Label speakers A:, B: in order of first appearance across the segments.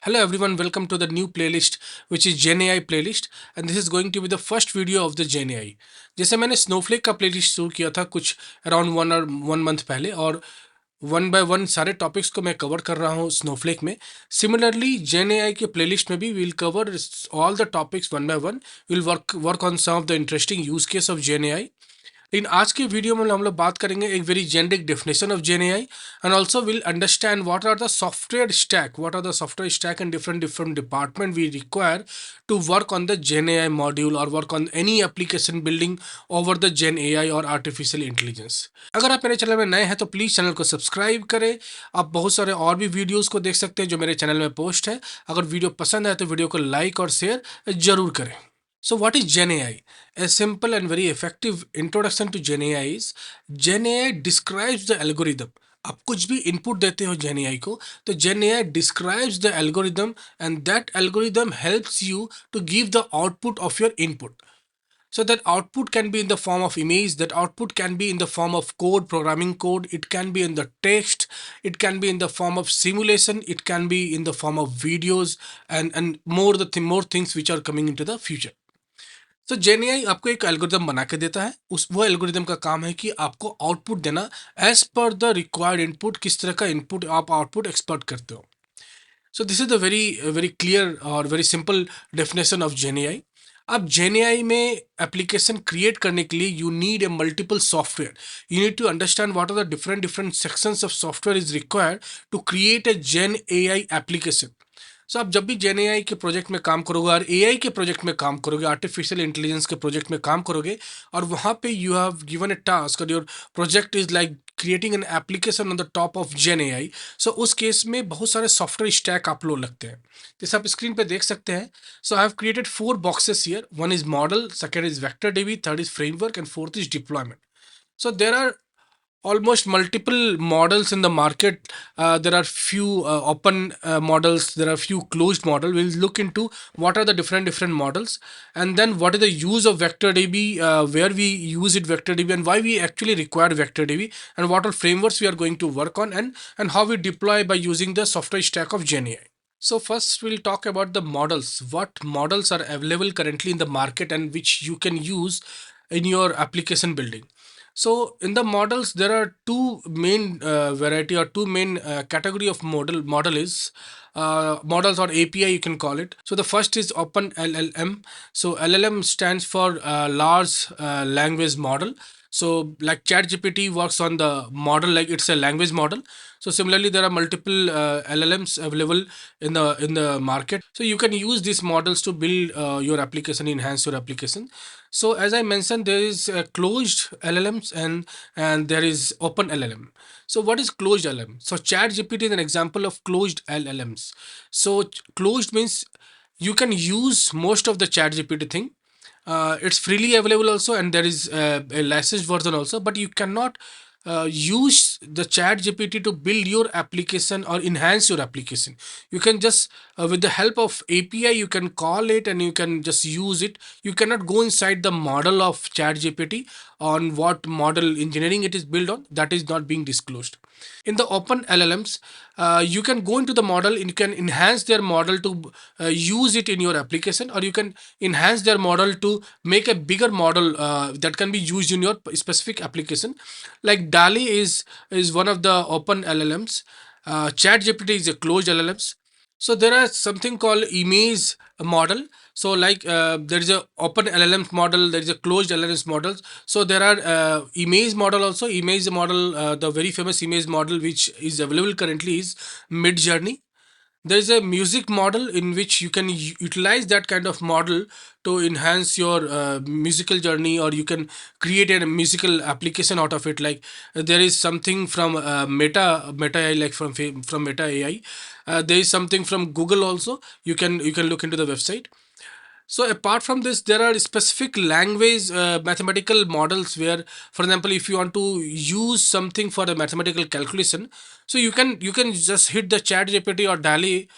A: Hello everyone, welcome to the new playlist which is GenAI playlist and this is going to be the first video of the GenAI. जैसे मैंने Snowflake का playlist शुरू किया था कुछ around one month पहले और one by one सारे टॉपिक्स को मैं कवर कर रहा हूँ स्नोफ्लेक में. सिमिलरली GenAI के प्लेलिस्ट में भी will cover all the topics one by one. Will work on some of the interesting use case of GenAI. लेकिन आज के वीडियो में हम लोग बात करेंगे एक very generic definition of GenAI and also will understand what are the software stack and different different department we require to work on the GenAI module और work on any application building over the GenAI और artificial intelligence. अगर आप मेरे channel में नए हैं तो please channel को सब्सक्राइब करें. आप बहुत सारे और भी वीडियोज़ को देख सकते हैं जो मेरे चैनल में पोस्ट है. अगर वीडियो पसंद आए तो वीडियो को लाइक और शेयर जरूर करें. So what is GenAI? A simple and very effective introduction to GenAI is GenAI describes the algorithm. आप कुछ भी इनपुट देते हो GenAI को तो GenAI describes the algorithm and that algorithm helps you to give the output of your input. So that output can be in the form of image, that output can be in the form of code, programming code, it can be in the text, it can be in the form of simulation, it can be in the form of videos and more things which are coming into the future. तो जेएनएआई आपको एक algorithm बना के देता है. उस वो algorithm का काम है कि आपको आउटपुट देना as per the required input. किस तरह का इनपुट आप आउटपुट एक्सपेक्ट करते हो. So this is the very very clear और very simple definition of GenAI. अब जेएनएआई में एप्लीकेशन क्रिएट करने के लिए you need a multiple software. You need to understand what are the different different sections of software is required to create a GenAI application. So आप जब भी जेएनएआई के project में काम करोगे और एआई के प्रोजेक्ट में काम करोगे, आर्टिफिशियल इंटेलिजेंस के प्रोजेक्ट में काम करोगे और वहाँ पे you have given a task और your project is like creating an application on the top of GenAI. So उस केस में बहुत सारे सॉफ्टवेयर स्टैक आप लोग लगते हैं जैसे आप स्क्रीन पे देख सकते हैं. So I have created 4 boxes here. One is model, second is vector DB, third is framework and fourth is deployment. So there are almost multiple models in the market. There are few open models, there are few closed model. We'll look into what are the different models and then what is the use of vector db, where we use it vector db and why we actually require vector db and what are frameworks we are going to work on and how we deploy by using the software stack of GenAI. So first we'll talk about the models. What models are available currently in the market and which you can use in your application building. So in the models, there are two main variety or two main category of model is models or API you can call it. So the first is Open LLM. So LLM stands for large language model. So like ChatGPT works on the model like it's a language model. So similarly, there are multiple LLMs available in the market. So you can use these models to build your application, enhance your application. So as I mentioned, there is closed LLMs and there is open LLM. So what is closed LLM? So ChatGPT is an example of closed LLMs. So closed means you can use most of the ChatGPT thing. It's freely available also, and there is a licensed version also, but you cannot use the chat gpt to build your application or enhance your application. You can just with the help of API you can call it and you can just use it. You cannot go inside the model of chat gpt on what model engineering it is built on. That is not being disclosed. In the open LLMs, you can go into the model and you can enhance their model to use it in your application, or you can enhance their model to make a bigger model that can be used in your specific application. Like DALI is one of the open LLMs. ChatGPT is a closed LLMs. So there are something called image model. So like there is a open LLMs model, there is a closed LLMs model. So there are image model also. Image model, the very famous image model which is available currently is Mid Journey. There is a music model in which you can utilize that kind of model to enhance your musical journey, or you can create a musical application out of it. Like there is something from Meta AI, like from Meta AI. There is something from Google also. You can look into the website. So apart from this, there are specific language mathematical models where, for example, if you want to use something for a mathematical calculation, so you can just hit the chat GPT or DALI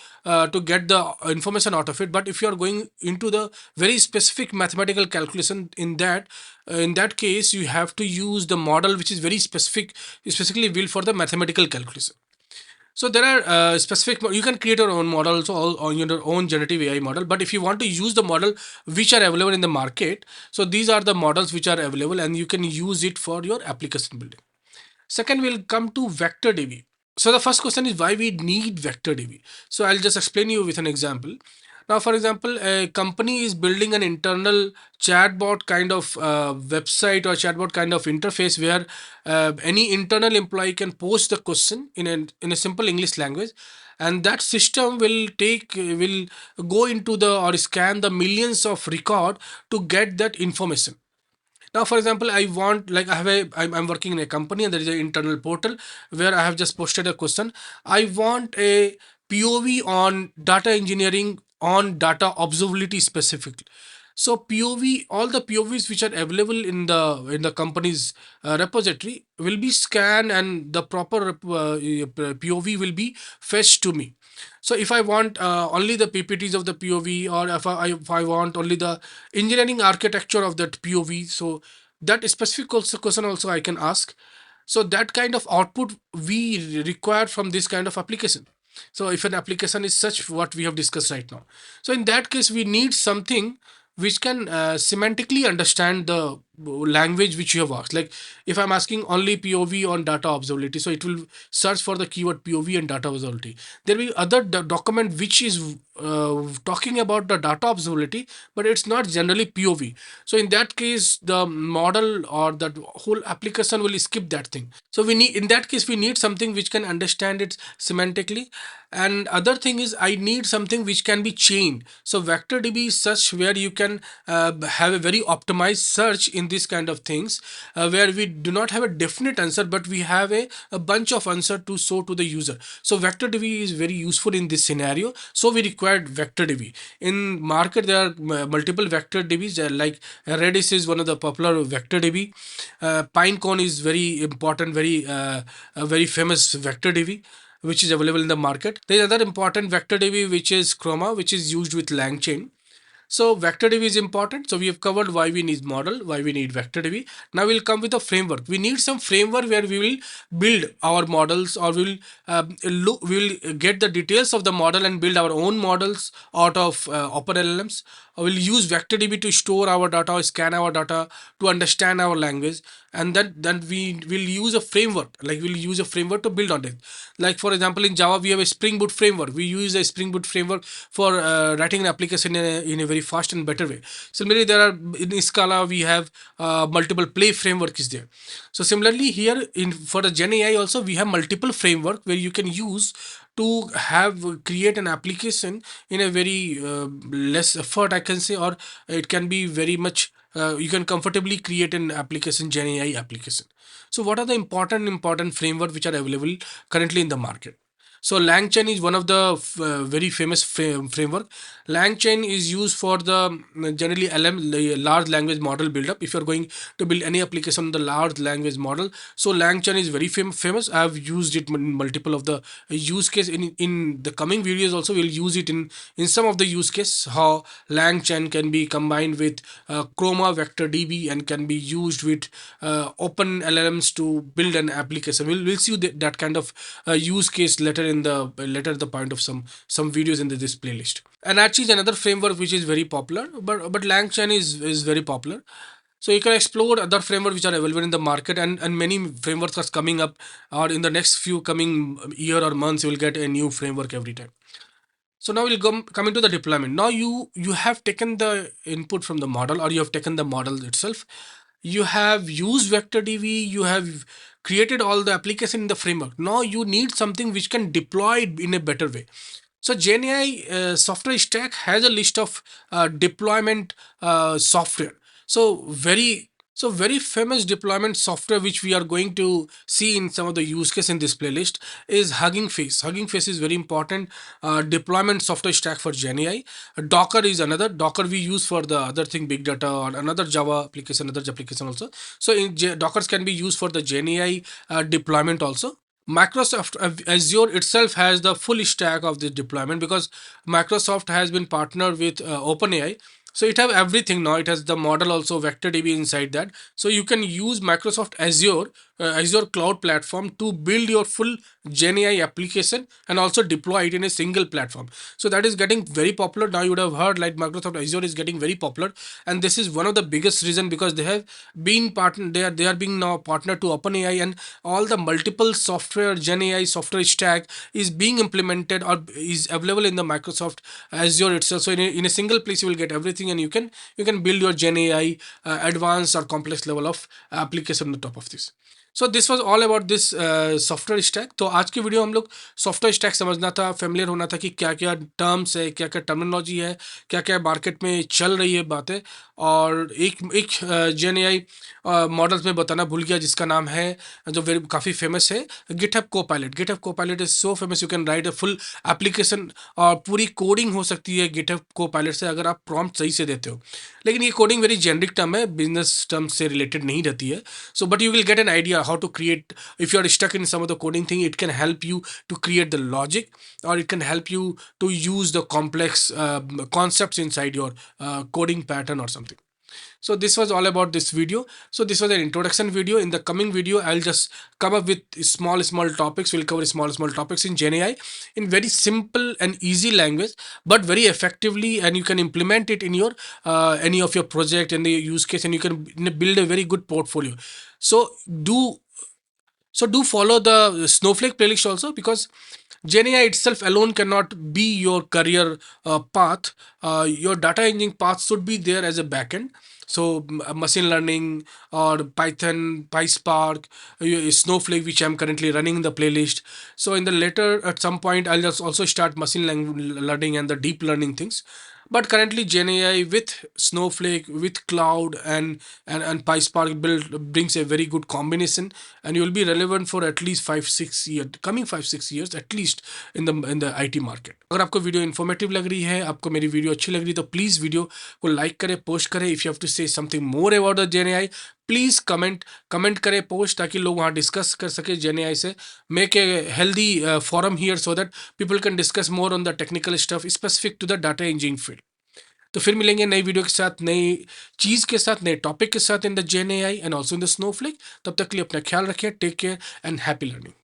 A: to get the information out of it. But if you are going into the very specific mathematical calculation, in that case, you have to use the model which is very specifically built for the mathematical calculation. So there are specific, you can create your own model also, on your own generative AI model. But if you want to use the model which are available in the market, so these are the models which are available and you can use it for your application building. Second, we'll come to vector DB. So the first question is why we need vector DB. So I'll just explain you with an example. Now, for example, a company is building an internal chatbot kind of website or chatbot kind of interface where any internal employee can post the question in a simple English language, and that system will go into the or scan the millions of record to get that information. Now, for example, I want, like, I'm working in a company and there is an internal portal where I have just posted a question. I want a POV on data engineering, on data observability specifically. So POV, all the POVs which are available in the company's repository will be scanned, and the proper POV will be fetched to me. So if I want only the PPTs of the POV, or if I want only the engineering architecture of that POV, so that specific also question also I can ask. So that kind of output we require from this kind of application. So if an application is such what we have discussed right now, so in that case we need something which can semantically understand the language which you have asked. Like if I'm asking only POV on data observability, so it will search for the keyword POV and data observability. There will be other document which is talking about the data observability, but it's not generally POV. So in that case, the model or that whole application will skip that thing. So we need, in that case, we need something which can understand it semantically. And other thing is, I need something which can be chained. So vector DB is such where you can have a very optimized search in this kind of things, where we do not have a definite answer, but we have a bunch of answer to show to the user. So vector DB is very useful in this scenario. So we required vector DB. In market, there are multiple vector DBs, like Redis is one of the popular vector DB. Pinecone is very important, very famous vector DB which is available in the market. There is another important vector DB which is Chroma, which is used with LangChain. So vector DB is important. So we have covered why we need model, why we need vector DB. Now we'll come with a framework. We need some framework where we will build our models, or we will get the details of the model and build our own models out of Open LLMs. We'll use vector DB to store our data, scan our data, to understand our language, and then we will use a framework. Like we'll use a framework to build on it. Like for example, in Java we have a Spring Boot framework. We use a Spring Boot framework for writing an application in a very fast and better way. Similarly, there are in Scala we have multiple play framework is there. So similarly here in for the Gen AI also we have multiple framework where you can use to have create an application in a very less effort, I can say, or it can be very much you can comfortably create an application, Gen AI application. So what are the important framework which are available currently in the market? So LangChain is one of the very famous framework. LangChain is used for the generally LM, the large language model buildup. If you're going to build any application on the large language model, so LangChain is very famous. I have used it in multiple of the use case. In the coming videos also we'll use it in some of the use case, how LangChain can be combined with Chroma Vector DB and can be used with open LLMs to build an application. We'll see that kind of use case later at the point of some videos in this playlist. And actually is another framework which is very popular, but LangChain is very popular. So you can explore other frameworks which are available in the market, and many frameworks are coming up, or in the next few coming year or months you will get a new framework every time. So now we'll come into the deployment. Now you have taken the input from the model, or you have taken the model itself. You have used vector DB. You have created all the application in the framework. Now you need something which can deploy it in a better way. So GenAI software stack has a list of deployment software. So very famous deployment software which we are going to see in some of the use case in this playlist is Hugging Face. Hugging Face is very important deployment software stack for GenAI. Docker is another. Docker we use for the other thing, big data, or another Java application, another application also. So Dockers can be used for the GenAI deployment also. Microsoft Azure itself has the full stack of this deployment, because Microsoft has been partnered with OpenAI. So it have everything now. It has the model also, vector DB inside that. So you can use Microsoft Azure Azure cloud platform to build your full GenAI application and also deploy it in a single platform. So that is getting very popular now. You would have heard like Microsoft Azure is getting very popular, and this is one of the biggest reason because they have been partner. They are being now partner to OpenAI, and all the multiple software GenAI software stack is being implemented or is available in the Microsoft Azure itself. So in a single place you will get everything, and you can build your GenAI advanced or complex level of application on the top of this. So this was all about this software stack. तो आज की video हम लोग software stack समझना था, familiar होना था कि क्या क्या टर्म्स है, क्या क्या टर्मिनोलॉजी है, क्या क्या मार्केट में चल रही है बातें. और एक GenAI मॉडल्स में बताना भूल गया जिसका नाम है, जो वेरी काफ़ी फेमस है, GitHub Copilot. GitHub Copilot is so famous, you can write a full application और पूरी कोडिंग हो सकती है गिटहब कोपायलट से अगर आप प्रॉम्प्ट सही से देते हो. लेकिन ये कोडिंग वेरी जेनरिक टर्म है, बिजनेस टर्म से रिलेटेड नहीं रहती है. So but you will get an idea how to create. If you are stuck in some of the coding thing, it can help you to create the logic, or it can help you to use the complex concepts inside your coding pattern or something. So this was all about this video. So this was an introduction video. In the coming video I'll just come up with small topics. We'll cover small topics in GenAI in very simple and easy language, but very effectively, and you can implement it in your any of your project and the use case, and you can build a very good portfolio. So do follow the Snowflake playlist also, because GenAI itself alone cannot be your career path. Your data engineering path should be there as a backend. So machine learning or Python, PySpark, Snowflake, which I'm currently running in the playlist. So in the later at some point I'll just also start learning and the deep learning things. But currently GenAI with Snowflake, with cloud and PySpark build brings a very good combination, and you will be relevant for at least 5-6 years, coming 5-6 years at least in the IT market. अगर आपको video informative लग रही है, आपको मेरी video अच्छी लग रही है, तो प्लीज़ वीडियो को लाइक करें, पोस्ट करें. If you have to say something more about the GenAI, please comment करें, पोस्ट, ताकि लोग वहाँ डिस्कस कर सके GenAI से. Make a healthy forum here so that people can discuss more on the technical stuff specific to the data engineering field. तो फिर मिलेंगे नई वीडियो के साथ, नई चीज़ के साथ, नए टॉपिक के साथ in the GenAI and also in the Snowflake. तब तक के लिए अपना ख्याल रखिए. Take care and happy learning.